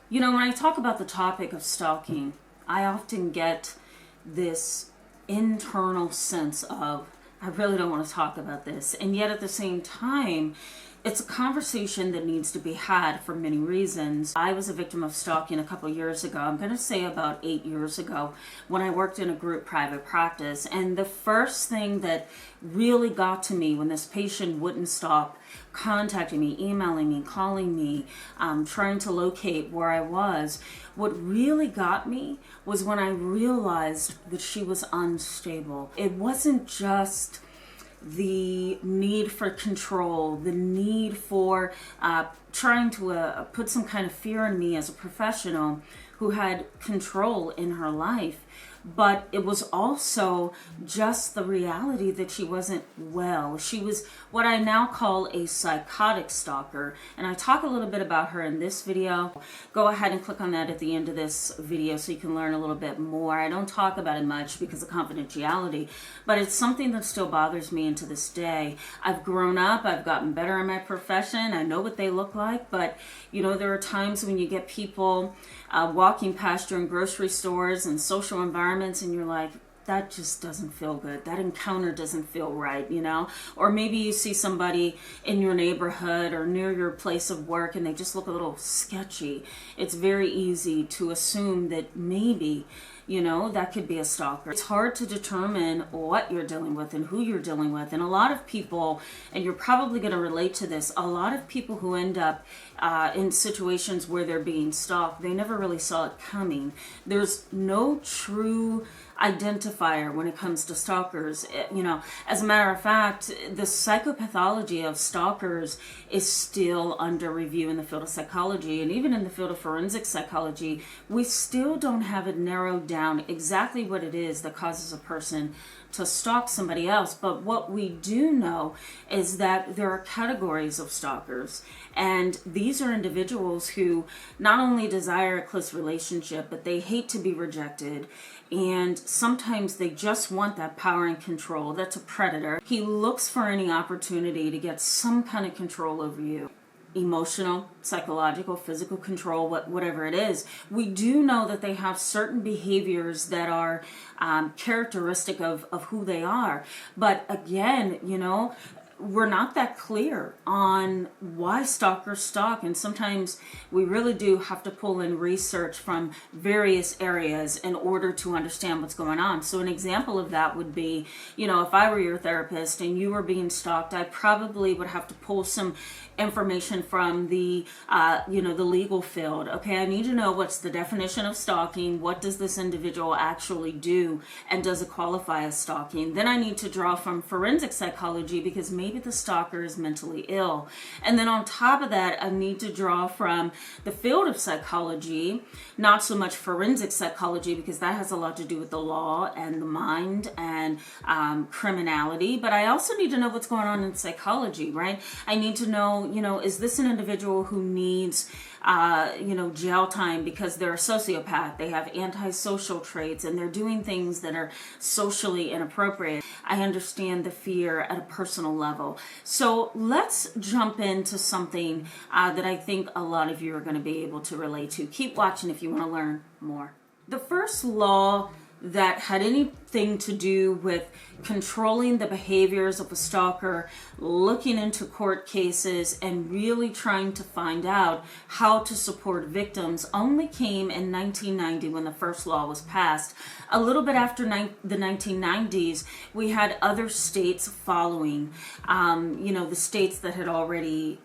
You know, when I talk about the topic of stalking, I often get this internal sense of, I really don't want to talk about this. And yet at the same time, it's a conversation that needs to be had for many reasons. I was a victim of stalking a couple years ago. I'm going to say about 8 years ago when I worked in a group private practice. And the first thing that really got to me when this patient wouldn't stop contacting me, emailing me, calling me, trying to locate where I was, what really got me was when I realized that she was unstable. It wasn't just the need for control, the need for trying to put some kind of fear in me as a professional who had control in her life. But it was also just the reality that she wasn't well. She was what I now call a psychotic stalker. And I talk a little bit about her in this video. Go ahead and click on that at the end of this video so you can learn a little bit more. I don't talk about it much because of confidentiality, but it's something that still bothers me into this day. I've grown up, I've gotten better in my profession, I know what they look like, but you know, there are times when you get people walking past you in grocery stores and social environments and you're like, that just doesn't feel good. That encounter doesn't feel right, you know? Or maybe you see somebody in your neighborhood or near your place of work and they just look a little sketchy. It's very easy to assume that maybe, you know, that could be a stalker. It's hard to determine what you're dealing with and who you're dealing with. And a lot of people, and you're probably going to relate to this, a lot of people who end up in situations where they're being stalked, they never really saw it coming. There's no true identifier when it comes to stalkers. You know, as a matter of fact, the psychopathology of stalkers is still under review in the field of psychology, and even in the field of forensic psychology, we still don't have it narrowed down exactly what it is that causes a person to stalk somebody else. But what we do know is that there are categories of stalkers, and these are individuals who not only desire a close relationship, but they hate to be rejected, and sometimes they just want that power and control. That's a predator. He looks for any opportunity to get some kind of control over you. Emotional, psychological, physical control, whatever it is. We do know that they have certain behaviors that are characteristic of who they are. But again, you know, we're not that clear on why stalkers stalk, and sometimes we really do have to pull in research from various areas in order to understand what's going on. So an example of that would be, you know, if I were your therapist and you were being stalked, I probably would have to pull some information from the you know, the legal field. Okay, I need to know what's the definition of stalking, what does this individual actually do, and does it qualify as stalking. Then I need to draw from forensic psychology because maybe the stalker is mentally ill. And then on top of that, I need to draw from the field of psychology, not so much forensic psychology because that has a lot to do with the law and the mind and criminality, but I also need to know what's going on in psychology, right? I need to know, you know, is this an individual who needs you know, jail time because they're a sociopath, they have antisocial traits, and they're doing things that are socially inappropriate. I understand the fear at a personal level. So let's jump into something that I think a lot of you are going to be able to relate to. Keep watching if you want to learn more. The first law that had anything to do with controlling the behaviors of a stalker, looking into court cases, and really trying to find out how to support victims only came in 1990 when the first law was passed. A little bit after the 1990s, we had other states following, you know, the states that had already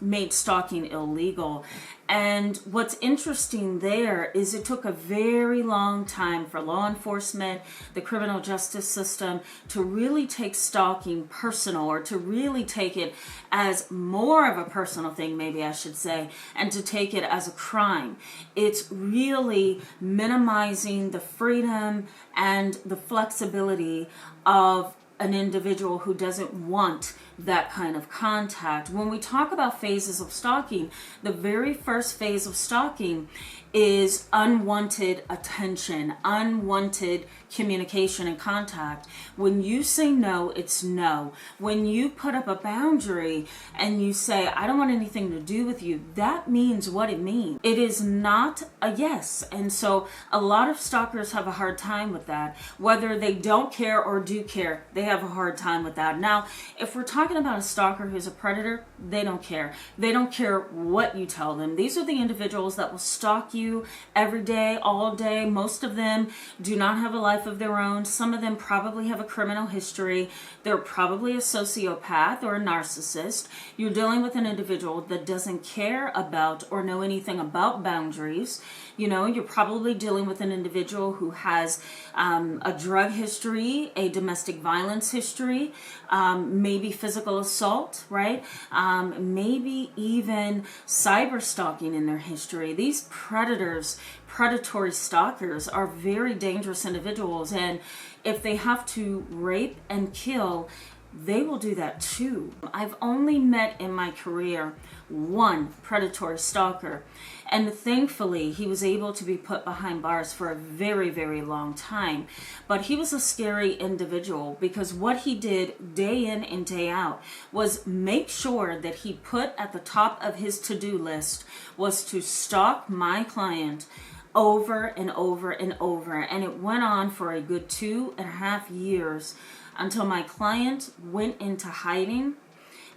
made stalking illegal. And what's interesting there is it took a very long time for law enforcement, the criminal justice system, to really take stalking personal, or to really take it as more of a personal thing, maybe I should say, and to take it as a crime. It's really minimizing the freedom and the flexibility of an individual who doesn't want that kind of contact. When we talk about phases of stalking, the very first phase of stalking is unwanted attention, unwanted communication and contact. When you say no, it's no. When you put up a boundary and you say, I don't want anything to do with you, that means what it means. It is not a yes. And so a lot of stalkers have a hard time with that. Whether they don't care or do care, they have a hard time with that. Now, if we're talking about a stalker who's a predator, they don't care. They don't care what you tell them. These are the individuals that will stalk you every day, all day. Most of them do not have a life of their own. Some of them probably have a criminal history. They're probably a sociopath or a narcissist. You're dealing with an individual that doesn't care about or know anything about boundaries. You know, you're probably dealing with an individual who has a drug history, a domestic violence history, maybe physical assault, right? Maybe even cyber stalking in their history. These predatory stalkers are very dangerous individuals, and if they have to rape and kill, they will do that too. I've only met in my career one predatory stalker, and thankfully he was able to be put behind bars for a very, very long time. But he was a scary individual because what he did day in and day out was make sure that he put at the top of his to-do list was to stalk my client over and over and over. And it went on for a good 2.5 years until my client went into hiding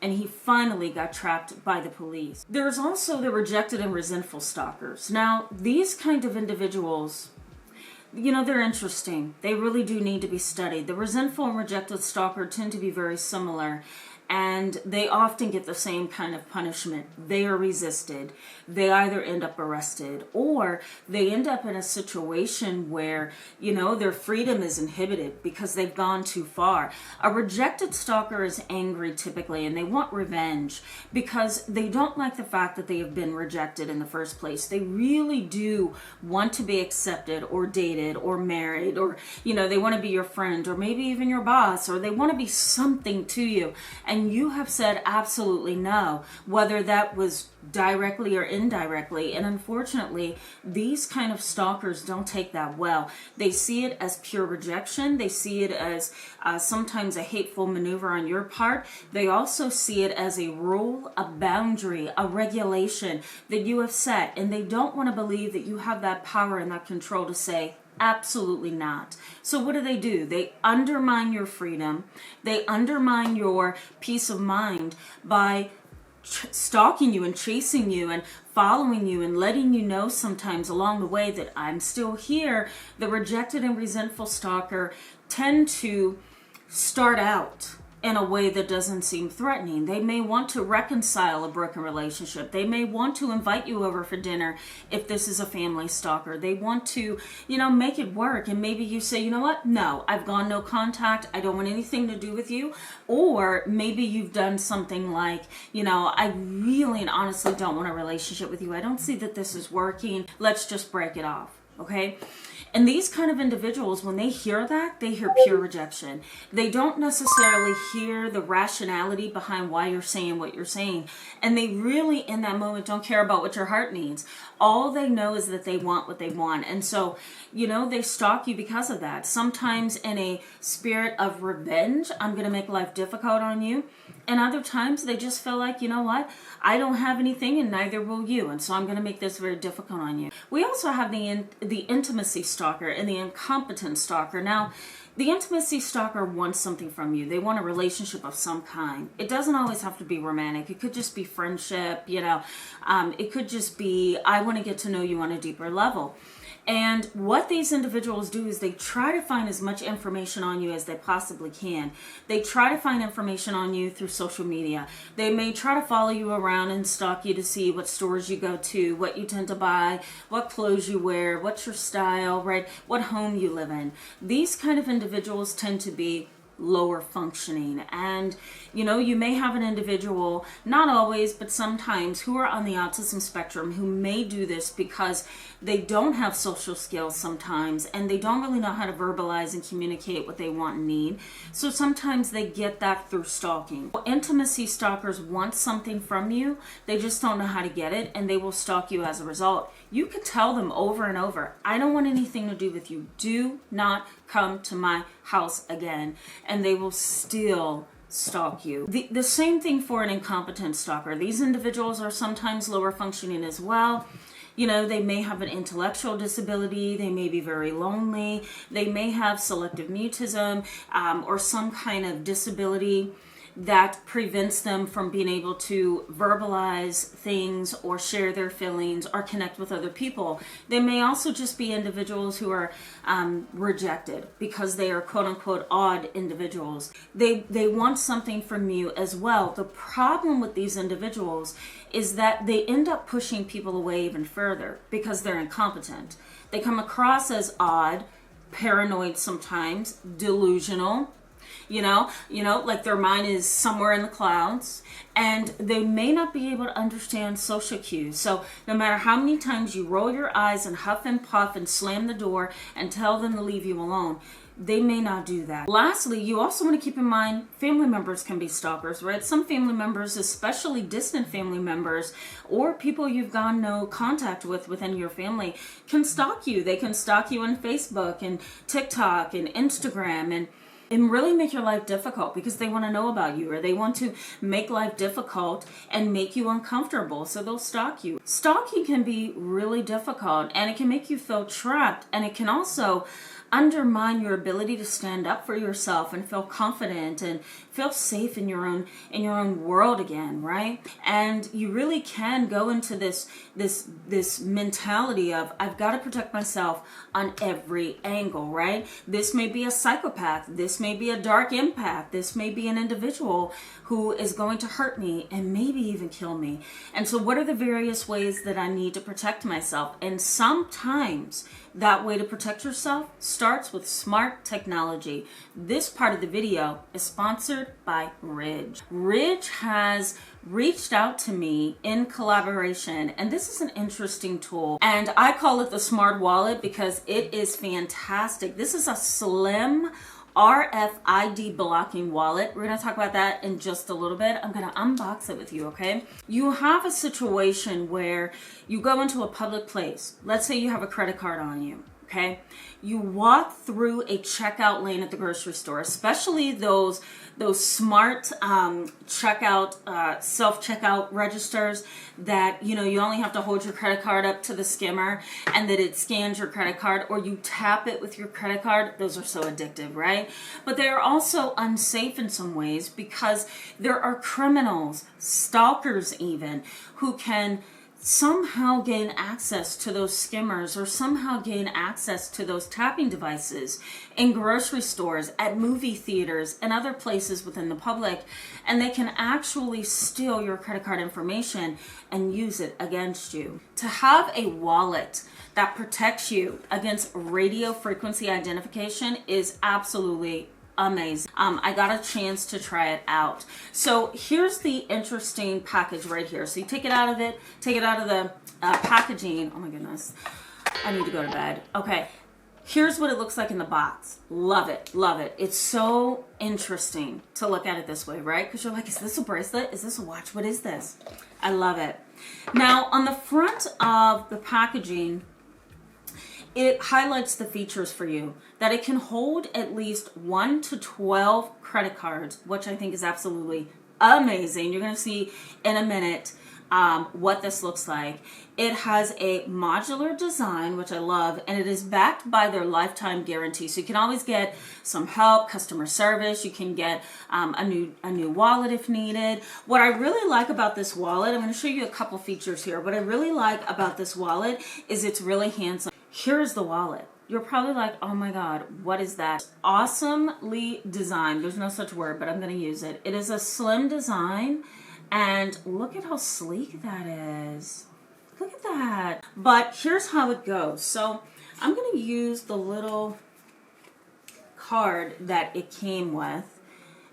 and he finally got trapped by the police. There's also the rejected and resentful stalkers. Now, these kind of individuals, you know, they're interesting. They really do need to be studied. The resentful and rejected stalker tend to be very similar, and they often get the same kind of punishment. They are resisted. They either end up arrested or they end up in a situation where, you know, their freedom is inhibited because they've gone too far. A rejected stalker is angry typically, and they want revenge because they don't like the fact that they have been rejected in the first place. They really do want to be accepted or dated or married, or, you know, they want to be your friend or maybe even your boss, or they want to be something to you. And you have said absolutely no, whether that was directly or indirectly. And unfortunately, these kind of stalkers don't take that well. They see it as pure rejection. They see it as sometimes a hateful maneuver on your part. They also see it as a rule, a boundary, a regulation that you have set. And they don't want to believe that you have that power and that control to say, absolutely not. So what do? They undermine your freedom. They undermine your peace of mind by stalking you and chasing you and following you and letting you know sometimes along the way that I'm still here. The rejected and resentful stalker tend to start out in a way that doesn't seem threatening. They may want to reconcile a broken relationship. They may want to invite you over for dinner if this is a family stalker. They want to, you know, make it work. And maybe you say, you know what? No, I've gone no contact. I don't want anything to do with you. Or maybe you've done something like, you know, I really and honestly don't want a relationship with you. I don't see that this is working. Let's just break it off. Okay? And these kind of individuals, when they hear that, they hear pure rejection. They don't necessarily hear the rationality behind why you're saying what you're saying. And they really, in that moment, don't care about what your heart needs. All they know is that they want what they want. And so, you know, they stalk you because of that. Sometimes in a spirit of revenge, I'm going to make life difficult on you. And other times they just feel like, you know what, I don't have anything and neither will you. And so I'm going to make this very difficult on you. We also have the intimacy stalker and the incompetent stalker. Now, the intimacy stalker wants something from you. They want a relationship of some kind. It doesn't always have to be romantic. It could just be friendship, you know. It could just be, I want to get to know you on a deeper level. And what these individuals do is they try to find as much information on you as they possibly can. They try to find information on you through social media. They may try to follow you around and stalk you to see what stores you go to, what you tend to buy, what clothes you wear, what's your style, right? What home you live in. These kind of individuals tend to be lower functioning. And you may have an individual, not always, but sometimes, who are on the autism spectrum who may do this because they don't have social skills sometimes, and they don't really know how to verbalize and communicate what they want and need. So sometimes they get that through stalking. Intimacy stalkers want something from you, they just don't know how to get it, and they will stalk you as a result. You can tell them over and over, I don't want anything to do with you. Do not come to my house again. And they will still stalk you. The same thing for an incompetent stalker. These individuals are sometimes lower functioning as well. They may have an intellectual disability, they may be very lonely, they may have selective mutism, or some kind of disability that prevents them from being able to verbalize things or share their feelings or connect with other people. They may also just be individuals who are rejected because they are quote unquote odd individuals. They want something from you as well. The problem with these individuals is that they end up pushing people away even further because they're incompetent. They come across as odd, paranoid sometimes, delusional, like their mind is somewhere in the clouds, and they may not be able to understand social cues. So no matter how many times you roll your eyes and huff and puff and slam the door and tell them to leave you alone, they may not do that. Lastly, you also want to keep in mind family members can be stalkers, right? Some family members, especially distant family members or people you've gone no contact with within your family, can stalk you. They can stalk you on Facebook and TikTok and Instagram and really make your life difficult because they want to know about you, or they want to make life difficult and make you uncomfortable, so they'll stalk you. Stalking can be really difficult, and it can make you feel trapped, and it can also undermine your ability to stand up for yourself and feel confident and feel safe in your own world again, right? And you really can go into this mentality of, I've got to protect myself on every angle, right? This may be a psychopath, this may be a dark empath, this may be an individual who is going to hurt me and maybe even kill me. And so what are the various ways that I need to protect myself? And sometimes that way to protect yourself starts with smart technology. This part of the video is sponsored by Ridge. Ridge has reached out to me in collaboration, and this is an interesting tool, and I call it the Smart Wallet because it is fantastic. This is a slim RFID blocking wallet. We're going to talk about that in just a little bit. I'm going to unbox it with you, okay? You have a situation where you go into a public place. Let's say you have a credit card on you, okay? You walk through a checkout lane at the grocery store, especially those smart checkout, self-checkout registers that, you only have to hold your credit card up to the skimmer and that it scans your credit card, or you tap it with your credit card. Those are so addictive, right? But they are also unsafe in some ways because there are criminals, stalkers even, who can somehow gain access to those skimmers or somehow gain access to those tapping devices in grocery stores, at movie theaters, and other places within the public, and they can actually steal your credit card information and use it against you. To have a wallet that protects you against radio frequency identification is absolutely amazing. I got a chance to try it out. So here's the interesting package right here. So you take it out of the packaging. Oh my goodness, I need to go to bed. Okay, here's what it looks like in the box. Love it, love it. It's so interesting to look at it this way, right? Because you're like, is this a bracelet? Is this a watch? What is this? I love it. Now on the front of the packaging, it highlights the features for you, that it can hold at least 1 to 12 credit cards, which I think is absolutely amazing. You're going to see in a minute what this looks like. It has a modular design, which I love, and it is backed by their lifetime guarantee. So you can always get some help, customer service. You can get a new wallet if needed. What I really like about this wallet, I'm going to show you a couple features here. What I really like about this wallet is it's really handsome. Here's the wallet. You're probably like, oh my God, what is that? Awesomely designed. There's no such word, but I'm going to use it. It is a slim design, and look at how sleek that is. Look at that. But here's how it goes. So I'm going to use the little card that it came with.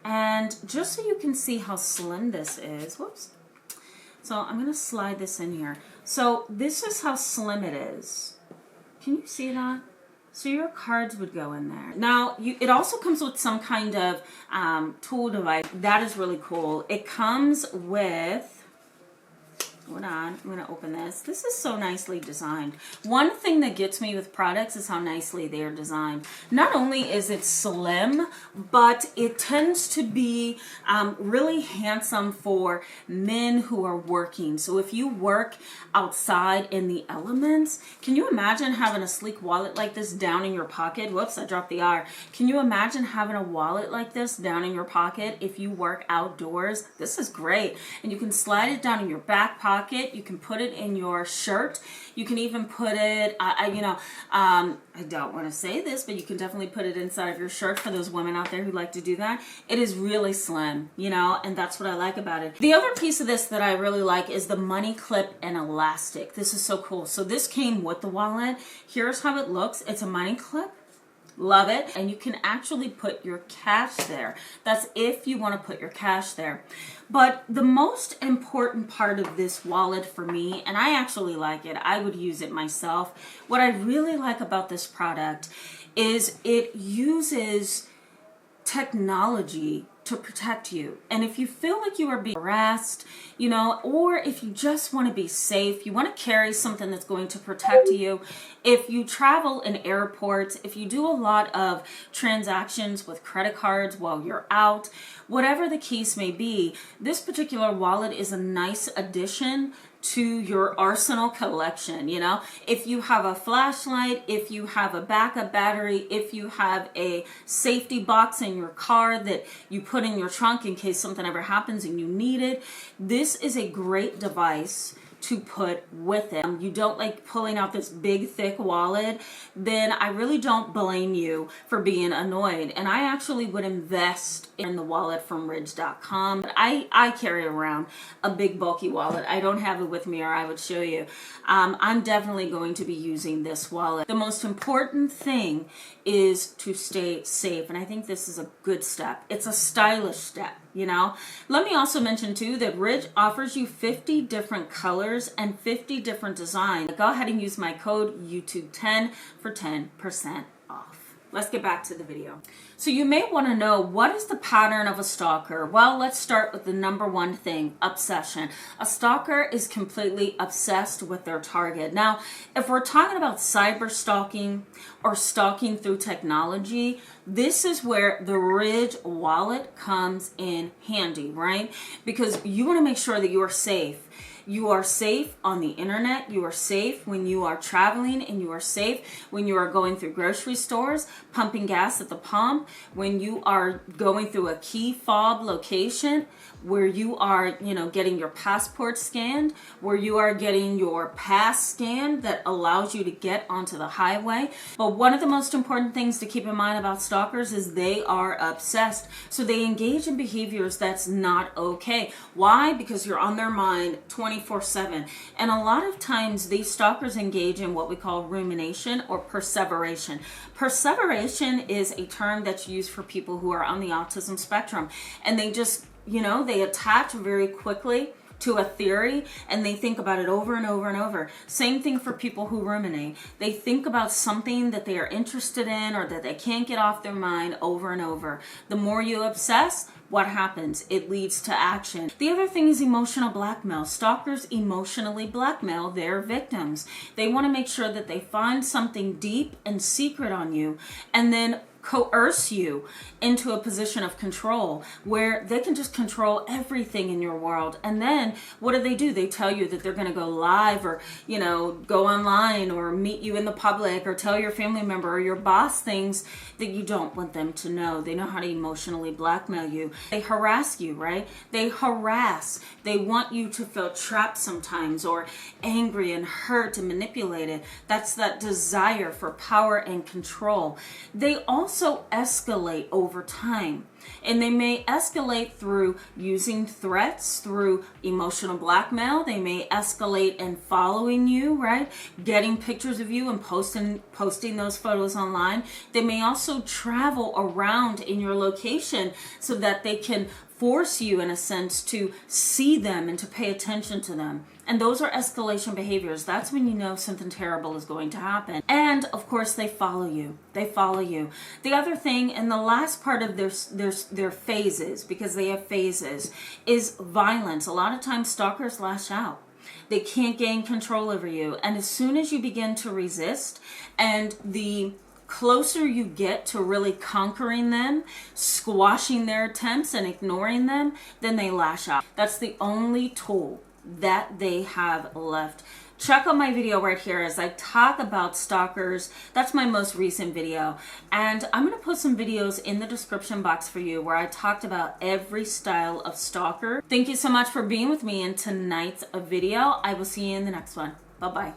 And just so you can see how slim this is, whoops. So I'm going to slide this in here. So this is how slim it is. Can you see that? So your cards would go in there. Now, it also comes with some kind of tool device. That is really cool. It comes with, hold on, I'm going to open this. This is so nicely designed. One thing that gets me with products is how nicely they are designed. Not only is it slim, but it tends to be really handsome for men who are working. So if you work outside in the elements, can you imagine having a sleek wallet like this down in your pocket? Whoops, I dropped the R. Can you imagine having a wallet like this down in your pocket if you work outdoors? This is great. And you can slide it down in your back pocket. You can put it in your shirt. You can even put it, I don't want to say this, but you can definitely put it inside of your shirt for those women out there who like to do that. It is really slim, and that's what I like about it. The other piece of this that I really like is the money clip and elastic. This is so cool. So this came with the wallet. Here's how it looks. It's a money clip. Love it. And you can actually put your cash there. That's if you want to put your cash there. But the most important part of this wallet for me, and I actually like it, I would use it myself. What I really like about this product is it uses technology to protect you. And if you feel like you are being harassed, or if you just want to be safe, you want to carry something that's going to protect you. If you travel in airports, if you do a lot of transactions with credit cards while you're out, whatever the case may be, this particular wallet is a nice addition to your arsenal collection. If you have a flashlight, if you have a backup battery, if you have a safety box in your car that you put in your trunk in case something ever happens and you need it, this is a great device to put with it. You don't like pulling out this big thick wallet, then I really don't blame you for being annoyed. And I actually would invest in the wallet from ridge.com. But I carry around a big bulky wallet. I don't have it with me, or I would show you. I'm definitely going to be using this wallet. The most important thing is to stay safe, and I think this is a good step. It's a stylish step. Let me also mention too that Ridge offers you 50 different colors and 50 different designs. Go ahead and use my code YouTube10 for 10% off. Let's get back to the video. So you may want to know, what is the pattern of a stalker? Well, let's start with the number one thing, obsession. A stalker is completely obsessed with their target. Now, if we're talking about cyber stalking or stalking through technology, this is where the Ridge wallet comes in handy, right? Because you want to make sure that you are safe. You are safe on the internet. You are safe when you are traveling, and you are safe when you are going through grocery stores, pumping gas at the pump, when you are going through a key fob location, where you are, getting your passport scanned, where you are getting your pass scanned that allows you to get onto the highway. But one of the most important things to keep in mind about stalkers is they are obsessed. So they engage in behaviors that's not okay. Why? Because you're on their mind 24/7. And a lot of times these stalkers engage in what we call rumination or perseveration. Perseveration is a term that's used for people who are on the autism spectrum, and they just they attach very quickly to a theory, and they think about it over and over and over. Same thing for people who ruminate. They think about something that they are interested in or that they can't get off their mind over and over. The more you obsess, what happens? It leads to action. The other thing is emotional blackmail. Stalkers emotionally blackmail their victims. They want to make sure that they find something deep and secret on you, and then coerce you into a position of control where they can just control everything in your world. And then what do? They tell you that they're going to go live, or go online, or meet you in the public, or tell your family member or your boss things that you don't want them to know. They know how to emotionally blackmail you. They harass you, right? They harass. They want you to feel trapped sometimes, or angry and hurt and manipulated. That's that desire for power and control. They also also escalate over time. And they may escalate through using threats, through emotional blackmail. They may escalate in following you, right? Getting pictures of you and posting those photos online. They may also travel around in your location so that they can force you, in a sense, to see them and to pay attention to them. And those are escalation behaviors. That's when you know something terrible is going to happen. And of course, they follow you. They follow you. The other thing, and the last part of their phases, because they have phases, is violence. A lot of times stalkers lash out. They can't gain control over you. And as soon as you begin to resist, and the closer you get to really conquering them, squashing their attempts and ignoring them, then they lash out. That's the only tool that they have left. Check out my video right here as I talk about stalkers. That's my most recent video. And I'm going to put some videos in the description box for you where I talked about every style of stalker. Thank you so much for being with me in tonight's video. I will see you in the next one. Bye-bye.